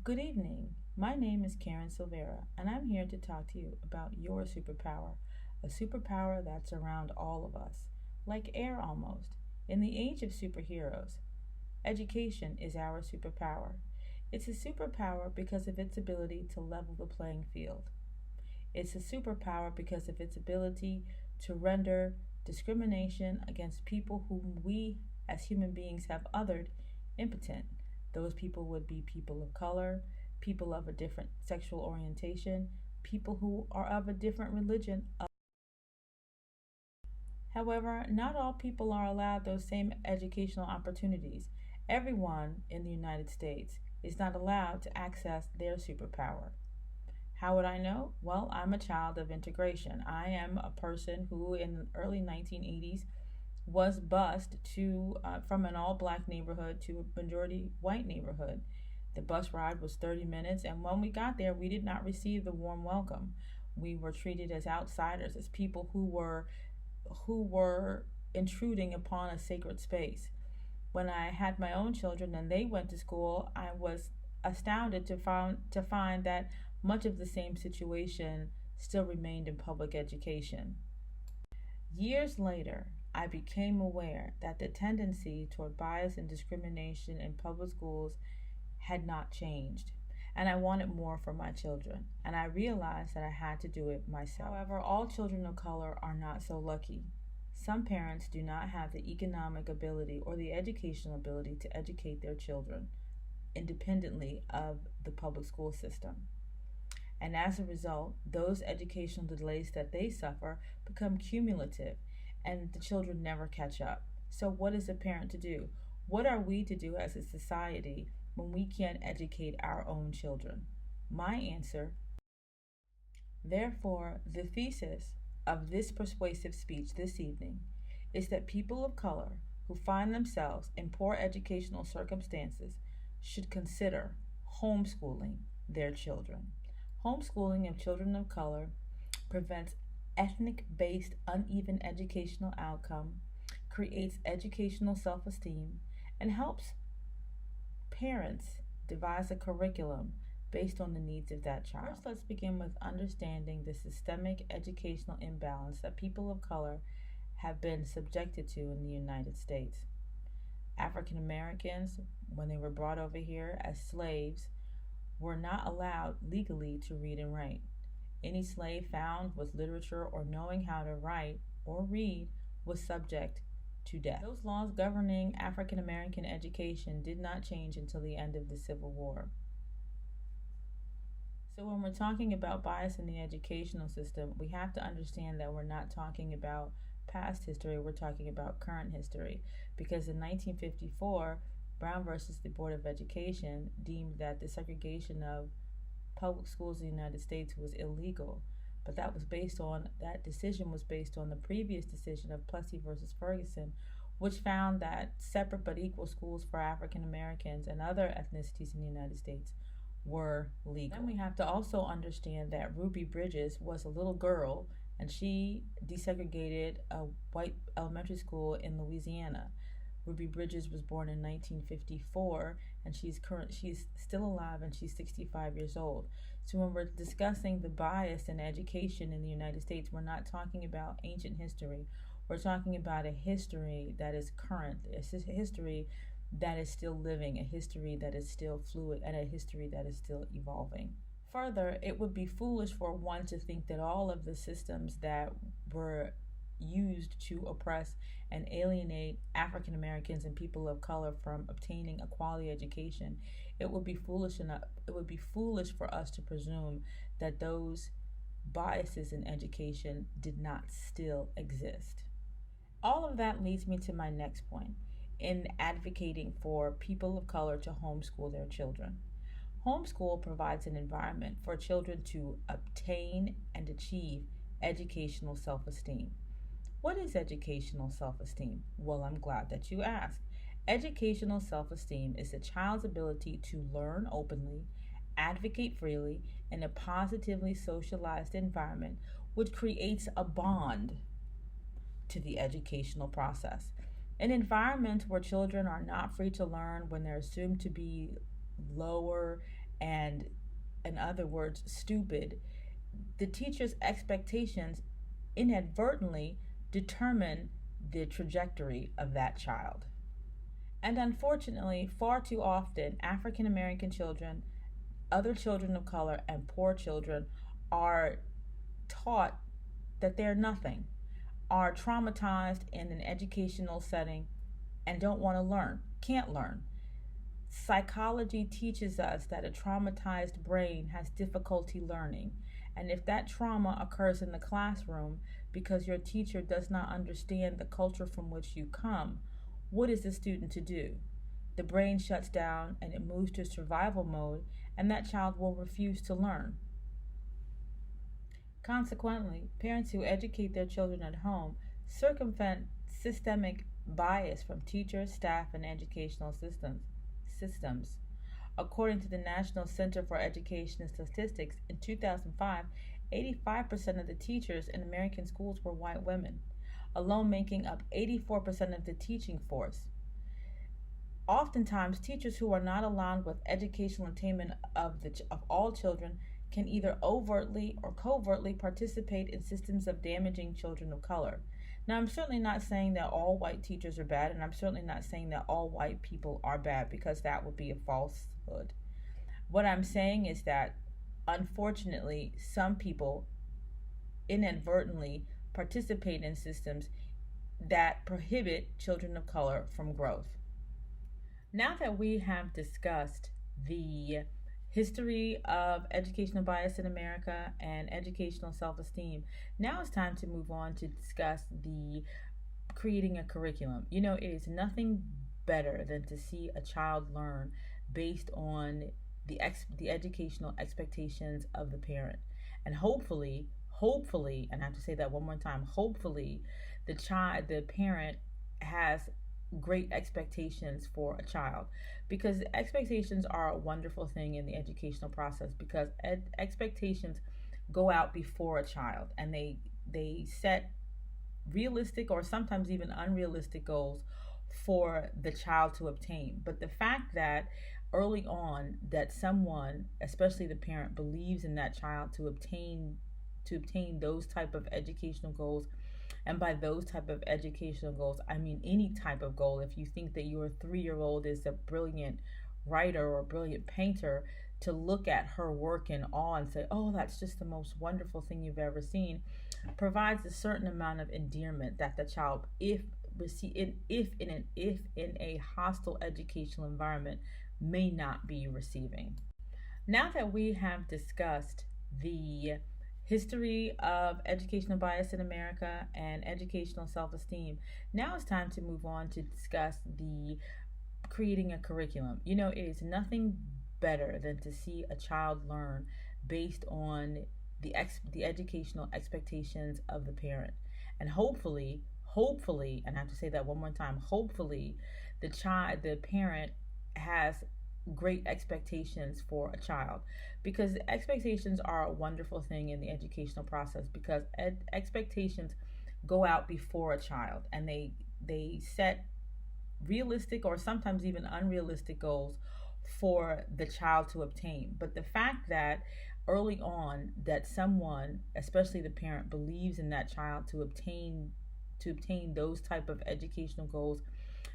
Good evening. My name is Karen Silvera, and I'm here to talk to you about your superpower, a superpower that's around all of us, like air almost. In the age of superheroes, education is our superpower. It's a superpower because of its ability to level the playing field. It's a superpower because of its ability to render discrimination against people whom we as human beings have othered impotent. Those people would be people of color, people of a different sexual orientation, people who are of a different religion. However, not all people are allowed those same educational opportunities. Everyone in the United States is not allowed to access their superpower. How would I know? Well, I'm a child of integration. I am a person who, in the early 1980s, was bused from an all-black neighborhood to a majority white neighborhood. The bus ride was 30 minutes, and when we got there, we did not receive the warm welcome. We were treated as outsiders, as people who were intruding upon a sacred space. When I had my own children and they went to school, I was astounded to find that much of the same situation still remained in public education. Years later, I became aware that the tendency toward bias and discrimination in public schools had not changed, and I wanted more for my children, and I realized that I had to do it myself. However, all children of color are not so lucky. Some parents do not have the economic ability or the educational ability to educate their children independently of the public school system. And as a result, those educational delays that they suffer become cumulative and the children never catch up. So, what is a parent to do? What are we to do as a society when we can't educate our own children? My answer, therefore, the thesis of this persuasive speech this evening is that people of color who find themselves in poor educational circumstances should consider homeschooling their children. Homeschooling of children of color prevents ethnic based uneven educational outcome, creates educational self esteem, and helps parents devise a curriculum based on the needs of that child. First, let's begin with understanding the systemic educational imbalance that people of color have been subjected to in the United States. African Americans, when they were brought over here as slaves, were not allowed legally to read and write. Any slave found with literature or knowing how to write or read was subject to death. Those laws governing African American education did not change until the end of the Civil War. So when we're talking about bias in the educational system, we have to understand that we're not talking about past history, we're talking about current history. Because in 1954, Brown versus the Board of Education deemed that the segregation of public schools in the United States was illegal. But that decision was based on the previous decision of Plessy versus Ferguson, which found that separate but equal schools for African Americans and other ethnicities in the United States were legal. Then we have to also understand that Ruby Bridges was a little girl and she desegregated a white elementary school in Louisiana. Ruby Bridges was born in 1954 and she's still alive and she's 65 years old. So when we're discussing the bias in education in the United States, we're not talking about ancient history. We're talking about a history that is current, a history that is still living, a history that is still fluid, and a history that is still evolving. Further, it would be foolish for one to think that all of the systems that were used to oppress and alienate African Americans and people of color from obtaining a quality education, it would be foolish for us to presume that those biases in education did not still exist. All of that leads me to my next point in advocating for people of color to homeschool their children. Homeschool provides an environment for children to obtain and achieve educational self-esteem. What is educational self-esteem? Well, I'm glad that you asked. Educational self-esteem is a child's ability to learn openly, advocate freely in a positively socialized environment, which creates a bond to the educational process. An environment where children are not free to learn, when they're assumed to be lower and, in other words, stupid, the teacher's expectations inadvertently determine the trajectory of that child. And unfortunately, far too often, African American children, other children of color, and poor children are taught that they're nothing, are traumatized in an educational setting, and don't want to learn, can't learn. Psychology teaches us that a traumatized brain has difficulty learning. And if that trauma occurs in the classroom because your teacher does not understand the culture from which you come, what is the student to do? The brain shuts down and it moves to survival mode, and that child will refuse to learn. Consequently, parents who educate their children at home circumvent systemic bias from teachers, staff, and educational systems. According to the National Center for Education and Statistics, in 2005, 85% of the teachers in American schools were white women, alone making up 84% of the teaching force. Oftentimes, teachers who are not aligned with educational attainment of all children can either overtly or covertly participate in systems of damaging children of color. Now, I'm certainly not saying that all white teachers are bad, and I'm certainly not saying that all white people are bad, because that would be a falsehood. What I'm saying is that, unfortunately, some people inadvertently participate in systems that prohibit children of color from growth. Now that we have discussed the history of educational bias in America and educational self-esteem, now it's time to move on to discuss the creating a curriculum. You know, it is nothing better than to see a child learn based on the educational expectations of the parent. And hopefully, and I have to say that one more time, hopefully the parent has great expectations for a child, because expectations are a wonderful thing in the educational process, because expectations go out before a child, and they set realistic or sometimes even unrealistic goals for the child to obtain. But the fact that early on that someone, especially the parent, believes in that child to obtain those type of educational goals, and by those type of educational goals, I mean any type of goal. If you think that your 3-year-old is a brilliant writer or a brilliant painter, to look at her work in awe and say, oh, that's just the most wonderful thing you've ever seen, provides a certain amount of endearment that the child, if in a hostile educational environment, may not be receiving. Now that we have discussed the history of educational bias in America and educational self-esteem, now it's time to move on to discuss the creating a curriculum. You know, it is nothing better than to see a child learn based on the educational expectations of the parent. And hopefully, and I have to say that one more time, hopefully the parent has great expectations for a child, because expectations are a wonderful thing in the educational process, because expectations go out before a child, and they set realistic or sometimes even unrealistic goals for the child to obtain. But the fact that early on that someone, especially the parent, believes in that child to obtain those type of educational goals,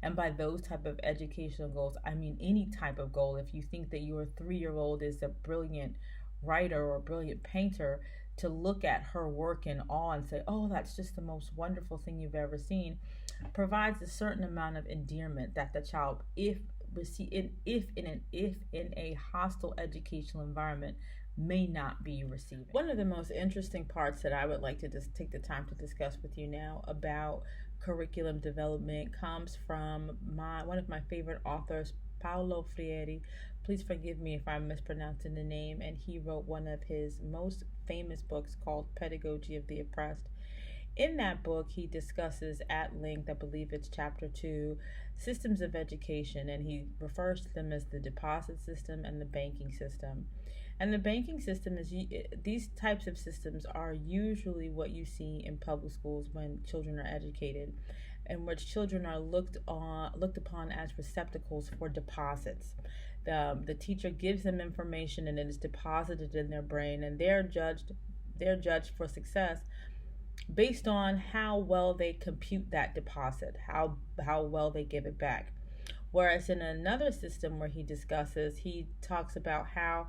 and by those type of educational goals, I mean any type of goal. If you think that your 3-year-old is a brilliant writer or a brilliant painter, to look at her work in awe and say, oh, that's just the most wonderful thing you've ever seen, provides a certain amount of endearment that the child, if in a hostile educational environment, may not be receiving. One of the most interesting parts that I would like to just take the time to discuss with you now about curriculum development comes from one of my favorite authors, Paulo Freire. Please forgive me if I'm mispronouncing the name. And he wrote one of his most famous books called Pedagogy of the Oppressed. In that book, he discusses at length, I believe it's chapter 2, systems of education, and he refers to them as the deposit system and the banking system. And the banking system is, these types of systems are usually what you see in public schools when children are educated, in which children are looked upon as receptacles for deposits. The teacher gives them information and it is deposited in their brain, and they're judged for success based on how well they compute that deposit, how well they give it back. Whereas in another system where he talks about how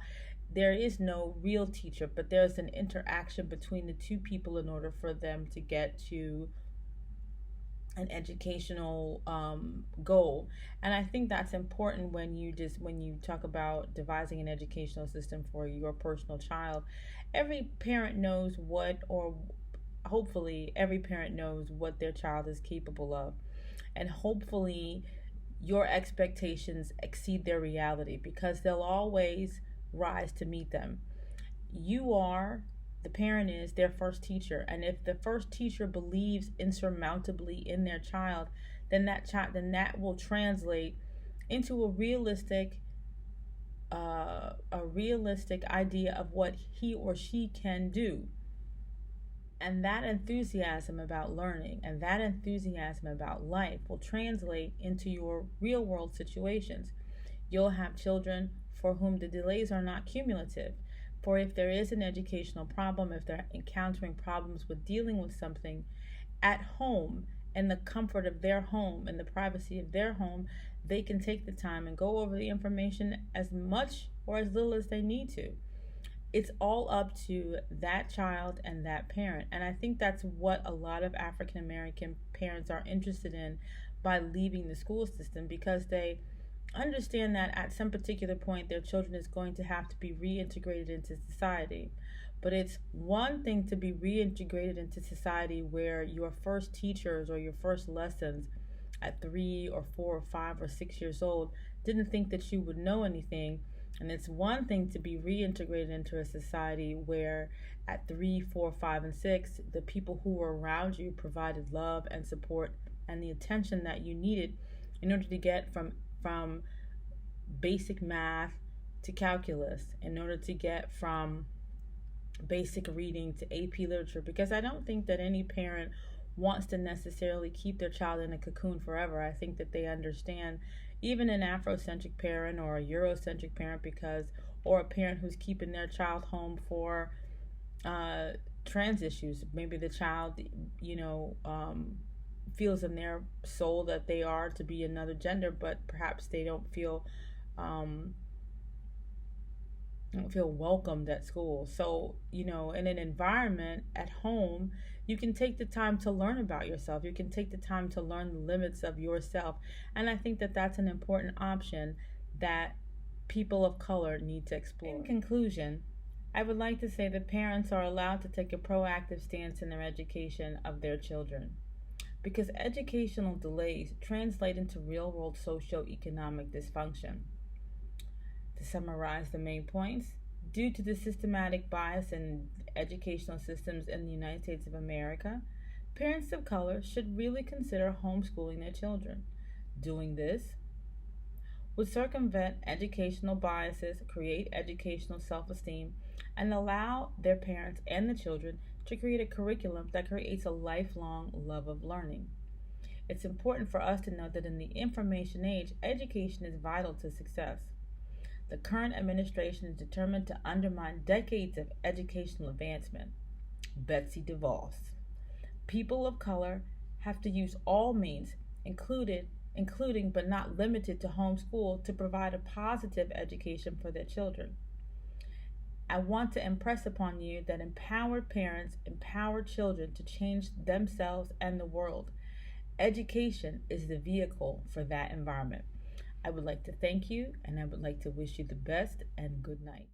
there is no real teacher, but there's an interaction between the two people in order for them to get to an educational goal. And I think that's important when you talk about devising an educational system for your personal child. Every parent knows what, or hopefully every parent knows what their child is capable of, and hopefully your expectations exceed their reality, because they'll always rise to meet them. You are, the parent is their first teacher, and if the first teacher believes insurmountably in their child, then that will translate into a realistic idea of what he or she can do. And that enthusiasm about learning and that enthusiasm about life will translate into your real world situations. You'll have children for whom the delays are not cumulative. For if there is an educational problem, if they're encountering problems with dealing with something at home, in the comfort of their home, in the privacy of their home, they can take the time and go over the information as much or as little as they need to. It's all up to that child and that parent. And I think that's what a lot of African American parents are interested in by leaving the school system, because they understand that at some particular point their children is going to have to be reintegrated into society. But it's one thing to be reintegrated into society where your first teachers or your first lessons at 3 or 4 or 5 or 6 years old didn't think that you would know anything. And it's one thing to be reintegrated into a society where at 3, 4, 5, and 6, the people who were around you provided love and support and the attention that you needed in order to get from basic math to calculus, in order to get from basic reading to AP literature. Because I don't think that any parent wants to necessarily keep their child in a cocoon forever. I think that they understand, even an Afrocentric parent or a Eurocentric parent, or a parent who's keeping their child home for trans issues. Maybe the child, feels in their soul that they are to be another gender, but perhaps they don't feel welcomed at school. So, in an environment at home, you can take the time to learn about yourself. You can take the time to learn the limits of yourself. And I think that that's an important option that people of color need to explore. In conclusion, I would like to say that parents are allowed to take a proactive stance in their education of their children, because educational delays translate into real-world socio-economic dysfunction. To summarize the main points, due to the systematic bias in educational systems in the United States of America, parents of color should really consider homeschooling their children. Doing this would circumvent educational biases, create educational self-esteem, and allow their parents and the children to create a curriculum that creates a lifelong love of learning. It's important for us to know that in the information age, education is vital to success. The current administration is determined to undermine decades of educational advancement. Betsy DeVos. People of color have to use all means, including but not limited to homeschool, to provide a positive education for their children. I want to impress upon you that empowered parents empower children to change themselves and the world. Education is the vehicle for that environment. I would like to thank you, and I would like to wish you the best and good night.